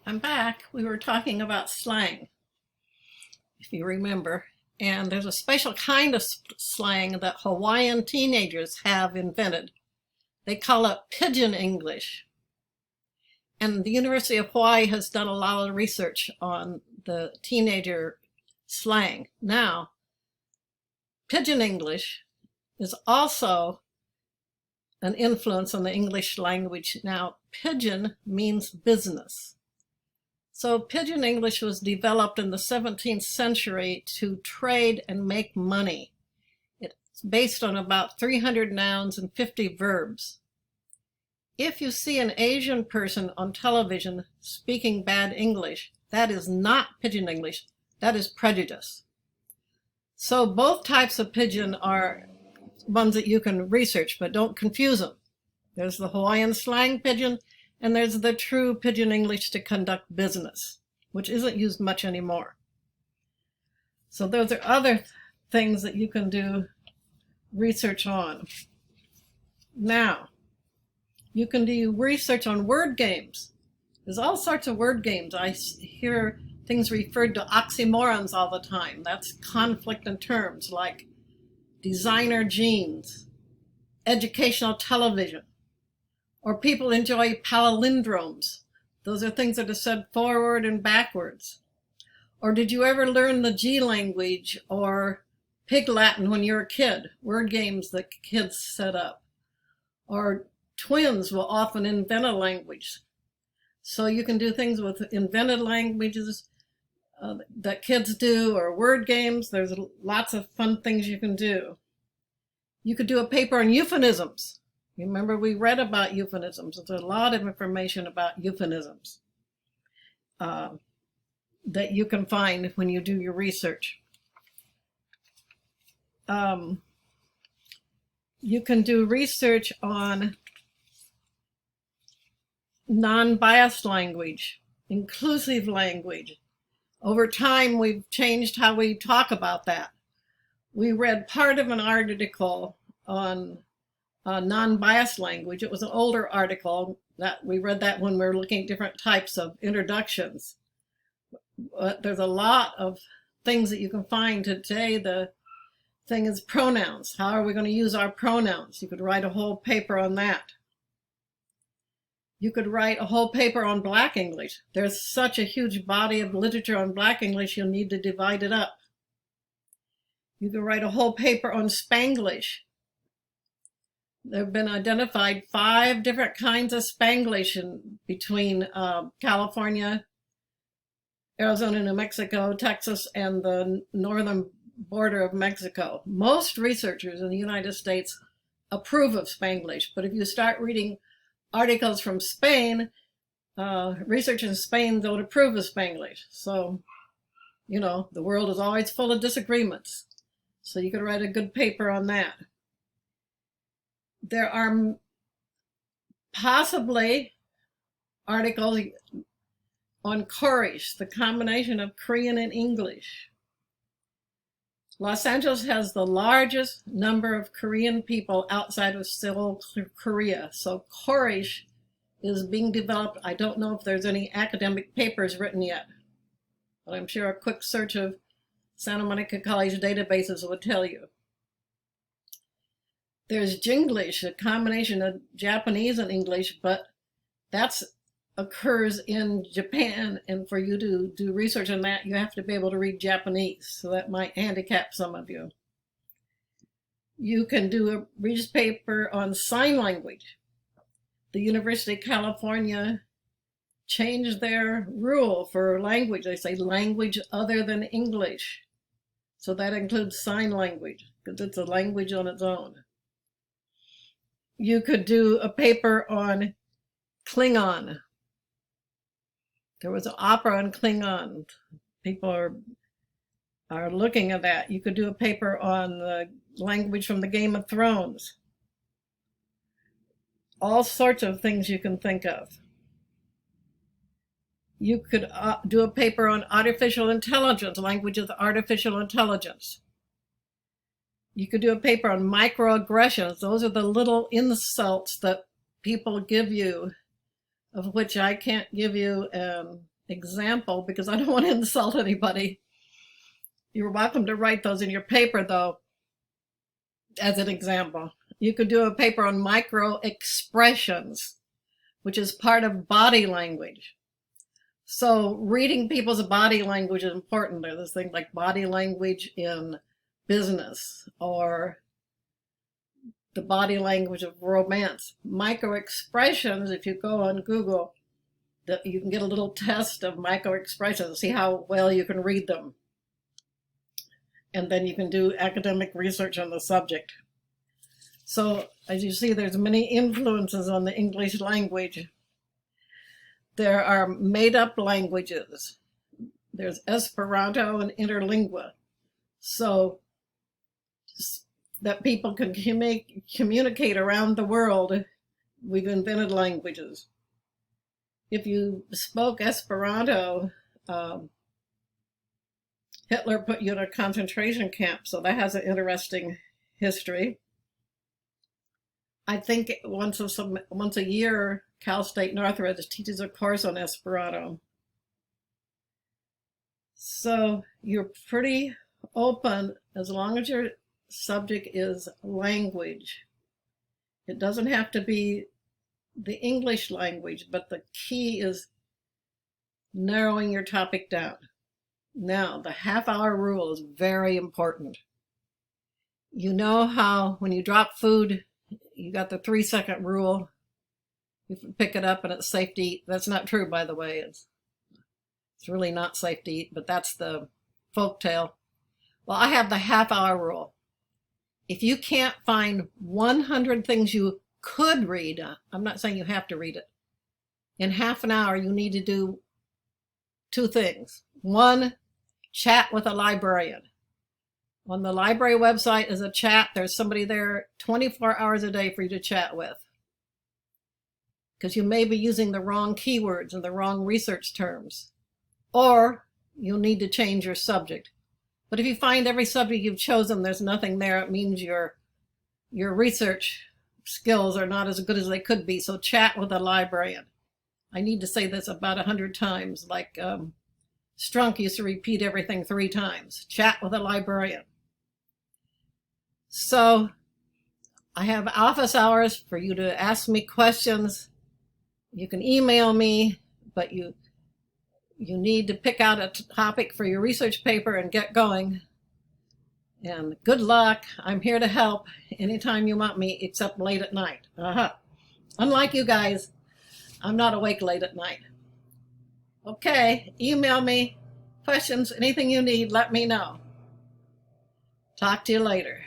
I'm back. We were talking about slang, if you remember. And there's a special kind of slang that Hawaiian teenagers have invented. They call it Pidgin English. And the University of Hawaii has done a lot of research on the teenager slang. Now, Pidgin English is also an influence on the English language. Now, pidgin means business. So Pidgin English was developed in the 17th century to trade and make money. It's based on about 300 nouns and 50 verbs. If you see an Asian person on television speaking bad English, that is not Pidgin English, that is prejudice. So both types of pidgin are ones that you can research, but don't confuse them. There's the Hawaiian slang pidgin, and there's the true Pidgin English to conduct business, which isn't used much anymore. So those are other things that you can do research on. Now, you can do research on word games. There's all sorts of word games. I hear things referred to oxymorons all the time. That's conflict in terms, like designer jeans, educational television, or people enjoy palindromes. Those are things that are said forward and backwards. Or did you ever learn the G language or Pig Latin when you were a kid? Word games that kids set up. Or twins will often invent a language. So you can do things with invented languages that kids do, or word games. There's lots of fun things you can do. You could do a paper on euphemisms. Remember, we read about euphemisms. There's a lot of information about euphemisms that you can find when you do your research. You can do research on non-biased language, inclusive language. Over time, we've changed how we talk about that. We read part of an article on non-biased language. It was an older article that we read that when we were looking at different types of introductions. But there's a lot of things that you can find today. The thing is pronouns. How are we going to use our pronouns? You could write a whole paper on that. You could write a whole paper on Black English. There's such a huge body of literature on Black English, you'll need to divide it up. You could write a whole paper on Spanglish. There have been identified 5 different kinds of Spanglish between California, Arizona, New Mexico, Texas, and the northern border of Mexico. Most researchers in the United States approve of Spanglish, but if you start reading articles from Spain, research in Spain don't approve of Spanglish. So, you know, the world is always full of disagreements. So you could write a good paper on that. There are possibly articles on Korish, the combination of Korean and English. Los Angeles has the largest number of Korean people outside of Seoul, Korea. So Korish is being developed. I don't know if there's any academic papers written yet, but I'm sure a quick search of Santa Monica College databases would tell you. There's Jinglish, a combination of Japanese and English, but that occurs in Japan, and for you to do research on that, you have to be able to read Japanese, so that might handicap some of you. You can do a research paper on sign language. The University of California changed their rule for language. They say language other than English. So that includes sign language, because it's a language on its own. You could do a paper on Klingon. There was an opera on Klingon. People are looking at that. You could do a paper on the language from the Game of Thrones. All sorts of things you can think of. You could do a paper on artificial intelligence, language of artificial intelligence. You could do a paper on microaggressions. Those are the little insults that people give you, of which I can't give you example because I don't want to insult anybody. You're welcome to write those in your paper, though, as an example. You could do a paper on micro expressions, which is part of body language. So reading people's body language is important. There's things like body language in business or the body language of romance. Micro expressions, if you go on Google, you can get a little test of micro expressions, see how well you can read them. And then you can do academic research on the subject. So as you see, there's many influences on the English language. There are made-up languages. There's Esperanto and interlingua. So that people can communicate around the world, we've invented languages. If you spoke Esperanto, Hitler put you in a concentration camp, so that has an interesting history. I think once a year, Cal State Northridge teaches a course on Esperanto. So you're pretty open as long as your subject is language. It doesn't have to be the English language, but the key is narrowing your topic down. Now, the half-hour rule is very important. You know how when you drop food, you got the 3-second rule. You pick it up and it's safe to eat. That's not true, by the way. It's really not safe to eat, but that's the folk tale. Well, I have the half-hour rule. If you can't find 100 things you could read, I'm not saying you have to read it, in half an hour you need to do 2 things. 1, chat with a librarian. On the library website is a chat. There's somebody there 24 hours a day for you to chat with. Because you may be using the wrong keywords and the wrong research terms. Or you'll need to change your subject. But if you find every subject you've chosen, there's nothing there, it means your research skills are not as good as they could be. So chat with a librarian. I need to say this about 100 times, like Strunk used to repeat everything 3 times. Chat with a librarian. So I have office hours for you to ask me questions. You can email me, but you need to pick out a topic for your research paper and get going. And good luck. I'm here to help anytime you want me, except late at night. Unlike you guys, I'm not awake late at night. Okay, email me, questions, anything you need, let me know. Talk to you later.